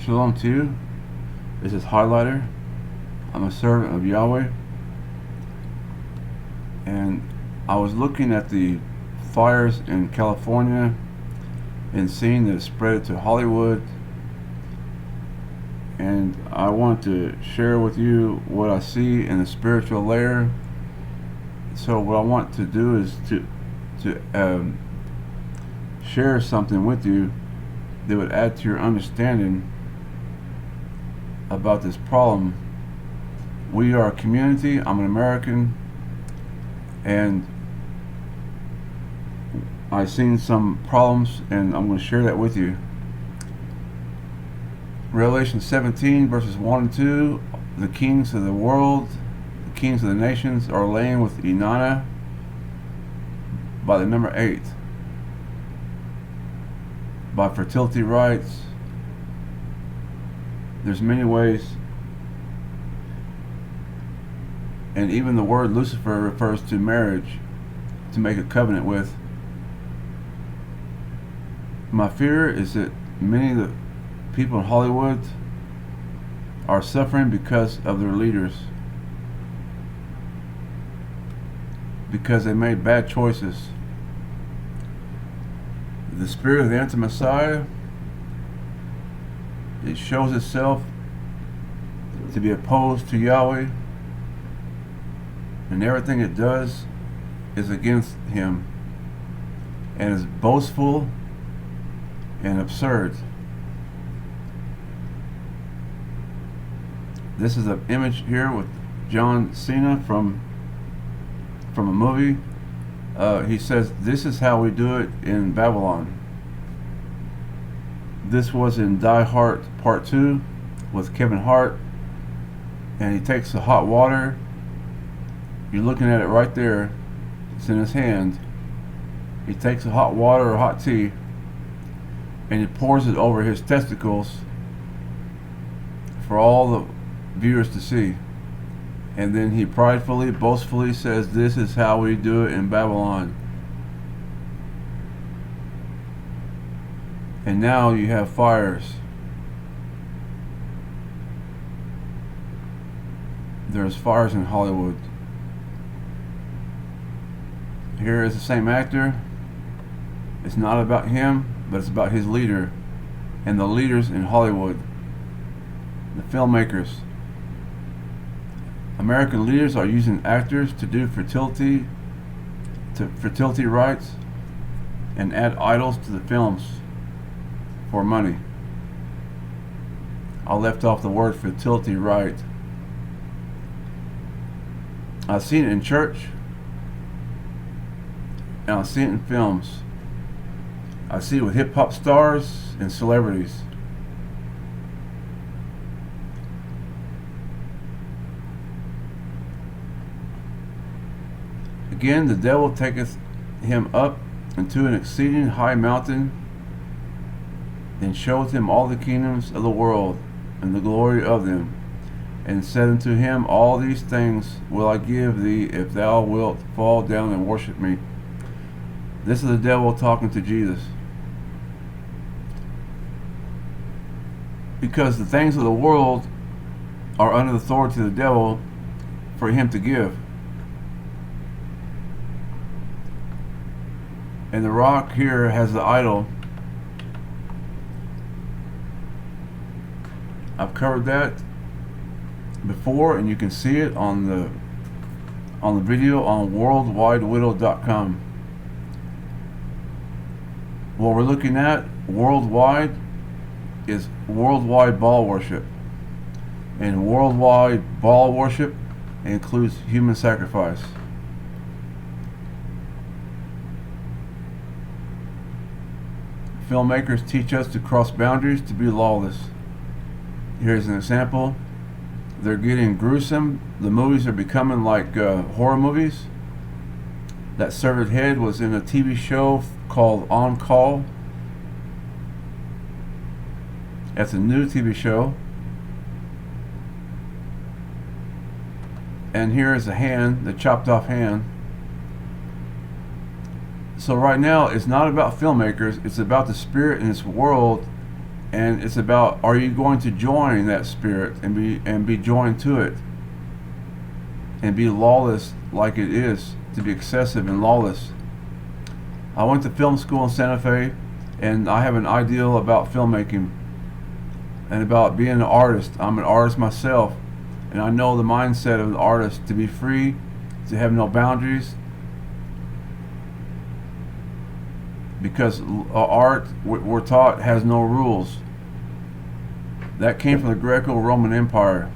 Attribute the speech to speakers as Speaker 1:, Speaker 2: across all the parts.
Speaker 1: Shalom to you. This is Highlighter. I'm a servant of Yahweh. And I was looking at the fires in California and seeing that it spread to Hollywood. And I want to share with you what I see in the spiritual layer. So what I want to do is to share something with you that would add to your understanding about this problem. We are a community. I'm an American, and I've seen some problems, and I'm going to share that with you. Revelation 17 verses 1 and 2, the kings of the world, the kings of the nations are laying with Inanna by the number 8, by fertility rites. There's many ways, and even the word Lucifer refers to marriage, to make a covenant with. My fear is that many of the people in Hollywood are suffering because of their leaders, because they made bad choices. The spirit of the anti-Messiah, it shows itself to be opposed to Yahweh, and everything it does is against him, and is boastful and absurd. This is an image here with John Cena from a movie. He says, "This is how we do it in Babylon." This was in Die Hard Part 2 with Kevin Hart, and he takes the hot water. You're looking at it right there. It's in his hand. He takes the hot water or hot tea, and he pours it over his testicles for all the viewers to see. And then he pridefully, boastfully says, "This is how we do it in Babylon." And now you have fires. There's fires in Hollywood. Here is the same actor. It's not about him, but it's about his leader and the leaders in Hollywood, the filmmakers. American leaders are using actors to do fertility rites and add idols to the films for money. I left off the word fertility rite. I've seen it in church, and I've seen it in films. I see it with hip-hop stars and celebrities. Again, the devil taketh him up into an exceeding high mountain, and showeth him all the kingdoms of the world, and the glory of them, and said unto him, "All these things will I give thee, if thou wilt fall down and worship me." This is the devil talking to Jesus. Because the things of the world are under the authority of the devil for him to give. And the rock here has the idol. I've covered that before, and you can see it on the video on worldwidewidow.com. What we're looking at worldwide is worldwide Baal worship, and worldwide Baal worship includes human sacrifice. Filmmakers teach us to cross boundaries to be lawless. Here's an example. They're getting gruesome. The movies are becoming like horror movies. That Severed Head was in a TV show called On Call. That's a new TV show. And here is a hand, the chopped off hand. So right now, it's not about filmmakers, it's about the spirit in this world And it's about, are you going to join that spirit and be joined to it and be lawless like it is, to be excessive and lawless. I went to film school in Santa Fe, and I have an ideal about filmmaking and about being an artist. I'm an artist myself, and I know the mindset of an artist, to be free, to have no boundaries, because art, we're taught, has no rules. That came from the Greco-Roman Empire,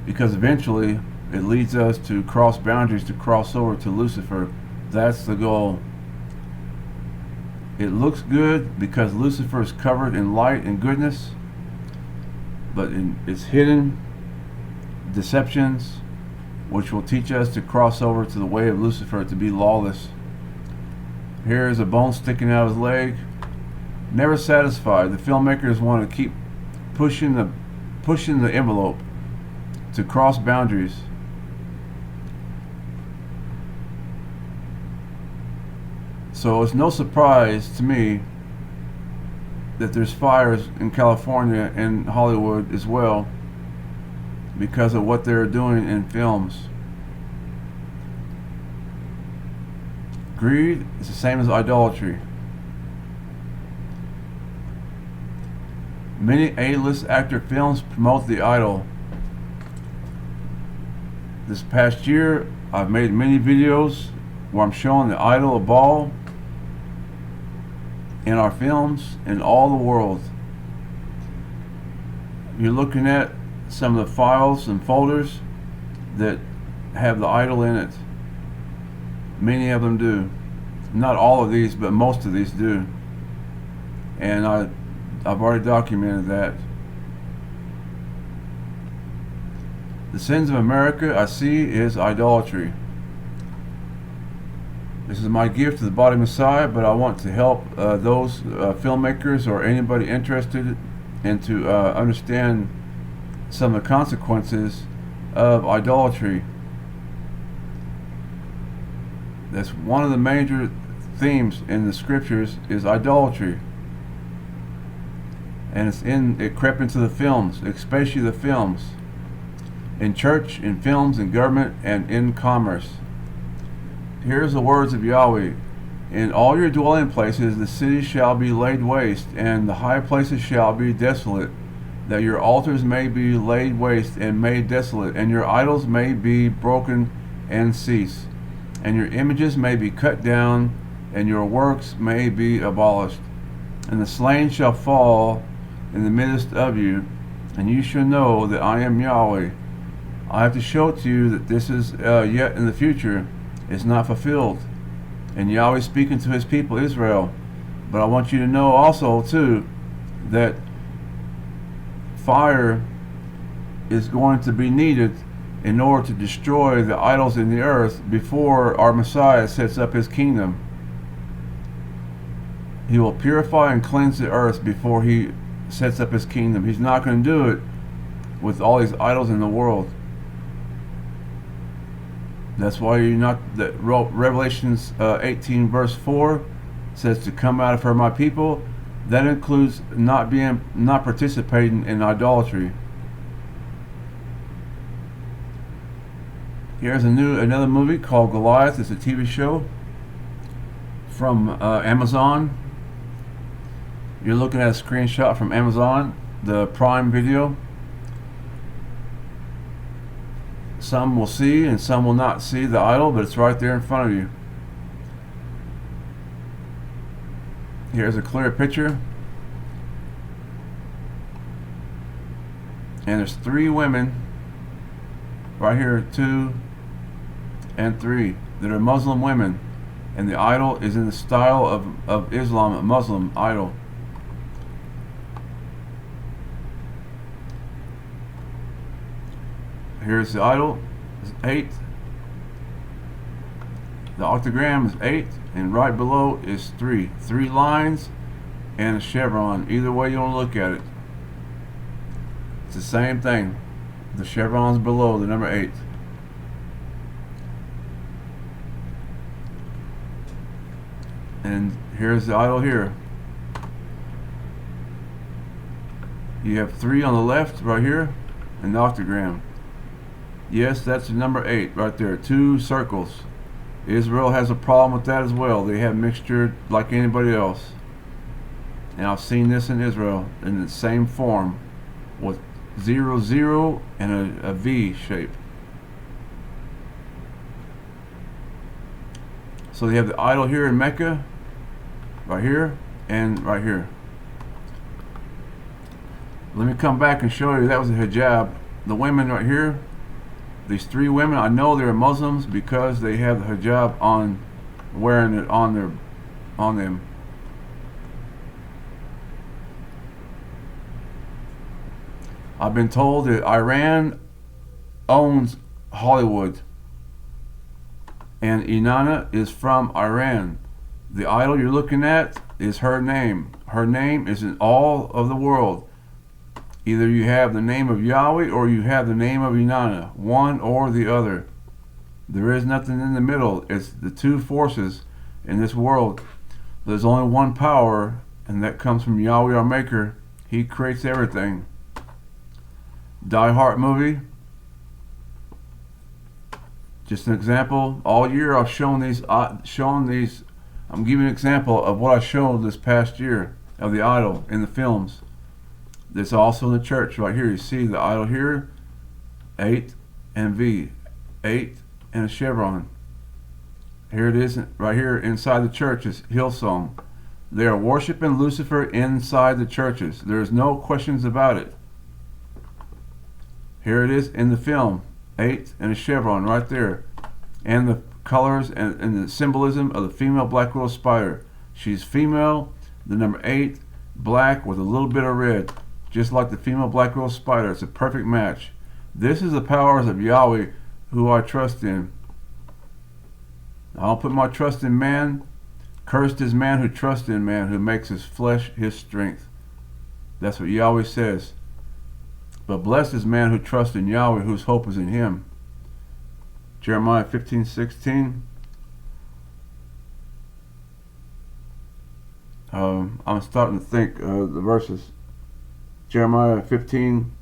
Speaker 1: because eventually it leads us to cross boundaries, to cross over to Lucifer. That's the goal. It looks good because Lucifer is covered in light and goodness, but it's hidden deceptions which will teach us to cross over to the way of Lucifer, to be lawless. Here is a bone sticking out of his leg. Never satisfied. The filmmakers want to keep pushing the envelope to cross boundaries. So it's no surprise to me that there's fires in California and Hollywood as well, because of what they're doing in films. Greed is the same as idolatry. Many A-list actor films promote the idol. This past year, I've made many videos where I'm showing the idol of Baal in our films in all the world. You're looking at some of the files and folders that have the idol in it. Many of them do. Not all of these, but most of these do. And I've already documented that. The sins of America, I see, is idolatry. This is my gift to the body of Messiah, but I want to help those filmmakers or anybody interested and to understand some of the consequences of idolatry. That's one of the major themes in the scriptures, is idolatry. And it crept into the films, especially the films. In church, in films, in government, and in commerce. Here's the words of Yahweh. In all your dwelling places the cities shall be laid waste, and the high places shall be desolate, that your altars may be laid waste and made desolate, and your idols may be broken and cease, and your images may be cut down, and your works may be abolished. And the slain shall fall in the midst of you, and you shall know that I am Yahweh. I have to show to you that this is yet in the future. It's not fulfilled. And Yahweh speaking to his people Israel. But I want you to know also too that fire is going to be needed in order to destroy the idols in the earth before our Messiah sets up his kingdom. He will purify and cleanse the earth before he sets up his kingdom. He's not going to do it with all these idols in the world. That's why Revelations 18 verse 4 says to come out of her, my people. That includes not participating in idolatry. Here's another movie called Goliath. It's a TV show from Amazon. You're looking at a screenshot from Amazon, the Prime Video. Some will see and some will not see the idol, but it's right there in front of you. Here's a clear picture. And there's 3 women, right here, 2 and 3, that are Muslim women. And the idol is in the style of Islam, a Muslim idol. Here's the idol, it's 8. The octagram is 8, and right below is 3. 3 lines and a chevron. Either way you want to look at it, it's the same thing. The chevron's below the number 8. And here's the idol here. You have 3 on the left right here, an octagram. Yes, that's the number 8 right there. 2 circles. Israel has a problem with that as well. They have mixture like anybody else. And I've seen this in Israel in the same form with 0, 0 and a V shape. So they have the idol here in Mecca, right here, and right here. Let me come back and show you that was a hijab. The women right here, these 3 women, I know they're Muslims because they have the hijab on, wearing it on them. I've been told that Iran owns Hollywood, and Inanna is from Iran. The idol you're looking at is her name. Her name is in all of the world. Either you have the name of Yahweh or you have the name of Inanna, one or the other. There is nothing in the middle. It's the 2 forces in this world. There's only one power, and that comes from Yahweh, our Maker. He creates everything. Die Hard movie. Just an example. All year I've shown these. I'm giving an example of what I showed this past year of the idol in the films. This also in the church right here. You see the idol here, 8 and V, 8 and a chevron. Here it is right here inside the church is Hillsong. They are worshiping Lucifer inside the churches. There's no questions about it. Here it is in the film, 8 and a chevron right there. And the colors and the symbolism of the female black widow spider. She's female, the number 8, black with a little bit of red. Just like the female black widow spider. It's a perfect match. This is the powers of Yahweh who I trust in. I don't put my trust in man. Cursed is man who trusts in man, who makes his flesh his strength. That's what Yahweh says. But blessed is man who trusts in Yahweh, whose hope is in him. Jeremiah 15:16. I'm starting to think the verses. Jeremiah 15.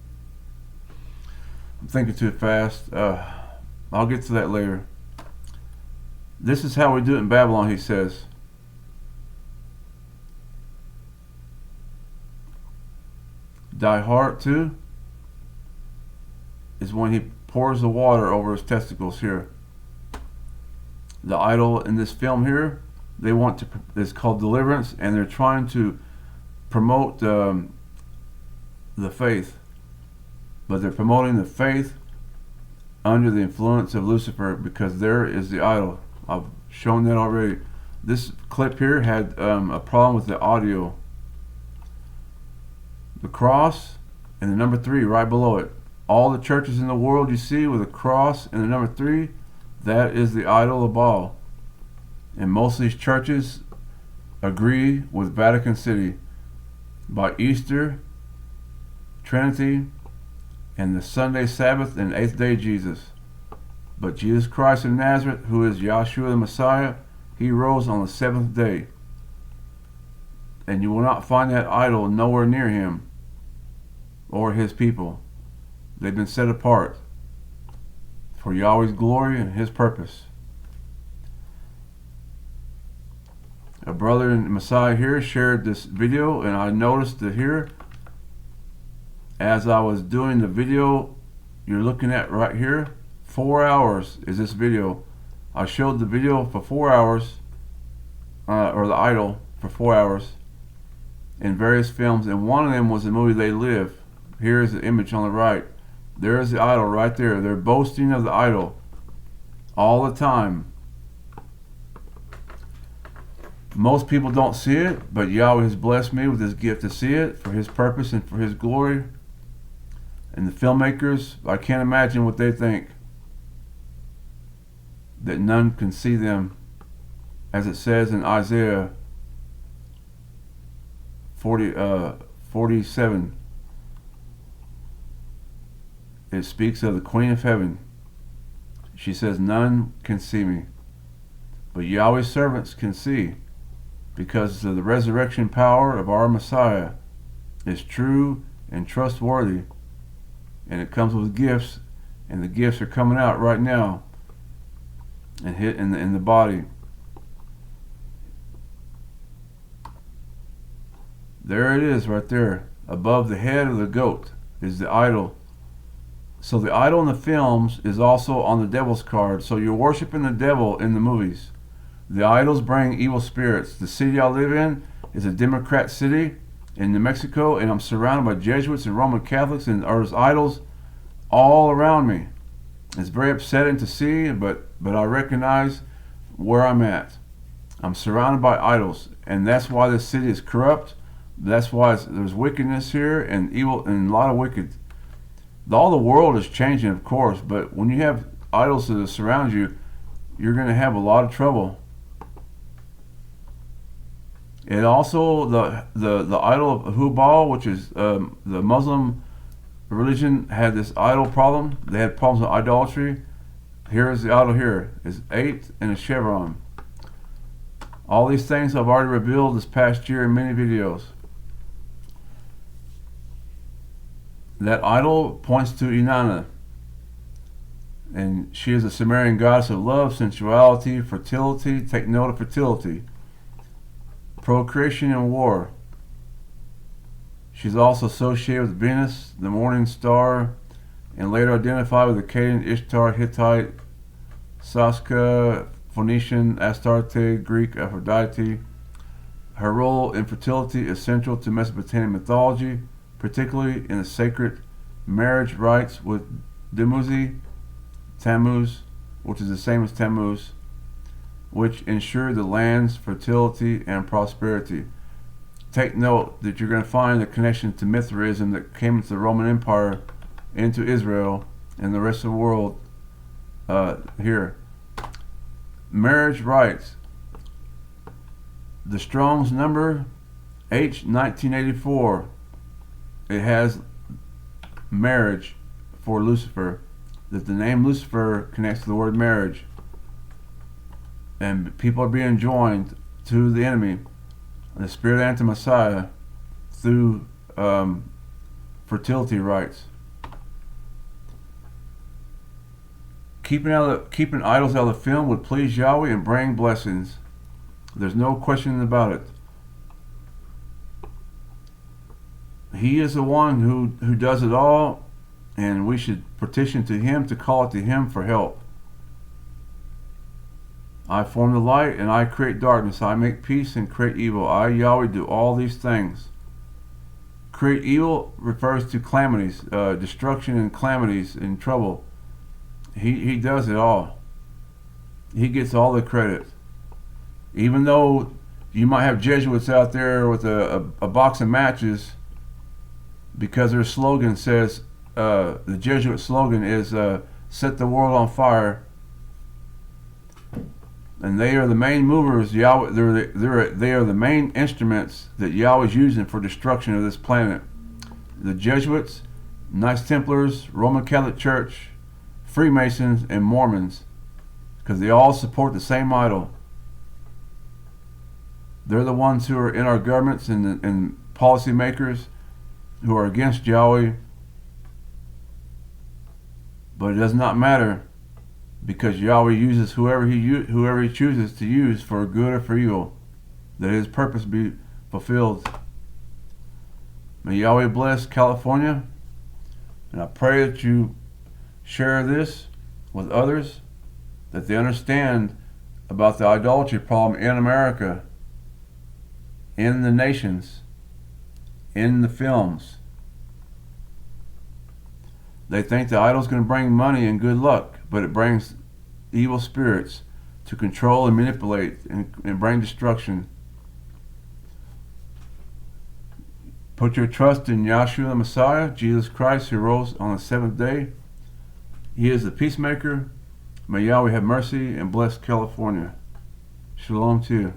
Speaker 1: I'm thinking too fast. I'll get to that later. This is how we do it in Babylon, he says. Die hard too is when he pours the water over his testicles here. The idol in this film here, they want to, it's called deliverance, and they're trying to promote the faith, but they're promoting the faith under the influence of Lucifer, because there is the idol. I've shown that already. This clip here had a problem with the audio. The cross and the number 3 right below it. All the churches in the world you see with a cross and the number 3, that is the idol of Baal. And most of these churches agree with Vatican City. By Easter, Trinity, and the Sunday Sabbath and 8th day Jesus. But Jesus Christ of Nazareth, who is Yahshua the Messiah, he rose on the 7th day. And you will not find that idol nowhere near him or his people. They've been set apart for Yahweh's glory and his purpose. A brother in Messiah here shared this video, and I noticed that here, as I was doing the video you're looking at right here, 4 hours is this video. I showed the video for 4 hours, or the idol for 4 hours in various films, and one of them was the movie They Live. Here's the image on the right. There's the idol right there. They're boasting of the idol all the time. Most people don't see it, but Yahweh has blessed me with this gift to see it for his purpose and for his glory. And the filmmakers, I can't imagine what they think, that none can see them, as it says in Isaiah 47. It speaks of the Queen of Heaven. She says, none can see me, but Yahweh's servants can see, because of the resurrection power of our Messiah is true and trustworthy, and it comes with gifts, and the gifts are coming out right now and hit in the body. There it is right there. Above the head of the goat is the idol. So the idol in the films is also on the devil's card. So you're worshiping the devil in the movies. The idols bring evil spirits. The city I live in is a Democrat city in New Mexico, and I'm surrounded by Jesuits and Roman Catholics, and there's idols all around me. It's very upsetting to see, but I recognize where I'm at. I'm surrounded by idols, and that's why this city is corrupt. That's why there's wickedness here and evil and a lot of wicked. All the world is changing, of course, but when you have idols that surround you, you're going to have a lot of trouble. And also the idol of Hubal, which is the Muslim religion, had this idol problem. They had problems with idolatry. Here is the idol here. It's 8 and a chevron. All these things I've already revealed this past year in many videos. That idol points to Inanna, and she is a Sumerian goddess of love, sensuality, fertility. Take note of fertility, procreation, and war. She's also associated with Venus, the morning star, and later identified with Akkadian, Ishtar, Hittite, Saska, Phoenician, Astarte, Greek, Aphrodite. Her role in fertility is central to Mesopotamian mythology, particularly in the sacred marriage rites with Dumuzi, Tammuz, which is the same as Tammuz, which ensure the land's fertility and prosperity. Take note that you're going to find the connection to Mithraism that came into the Roman Empire, into Israel, and the rest of the world here. Marriage rites. The Strong's number, H1984. It has marriage for Lucifer, that the name Lucifer connects to the word marriage, and people are being joined to the enemy, the spirit of anti-Messiah, through fertility rites. Keeping idols out of the film would please Yahweh and bring blessings. There's no question about it. He is the one who does it all, and we should petition to him, to call it to him for help. I form the light and I create darkness. I make peace and create evil. I, Yahweh, do all these things. Create evil refers to calamities, destruction and calamities and trouble. He does it all. He gets all the credit. Even though you might have Jesuits out there with a box of matches, because their slogan says, the Jesuit slogan is, set the world on fire. And they are the main movers. Yahweh, they are the main instruments that Yahweh is using for destruction of this planet. The Jesuits, Knights Templars, Roman Catholic Church, Freemasons, and Mormons, because they all support the same idol. They're the ones who are in our governments and policy makers who are against Yahweh. But it does not matter, because Yahweh uses whoever he chooses to use for good or for evil, that his purpose be fulfilled. May Yahweh bless California, and I pray that you share this with others, that they understand about the idolatry problem in America, in the nations, in the films. They think the idol's going to bring money and good luck, but it brings evil spirits to control and manipulate and bring destruction. Put your trust in Yahshua the Messiah, Jesus Christ, who rose on the 7th day. He is the peacemaker. May Yahweh have mercy and bless California. Shalom to you.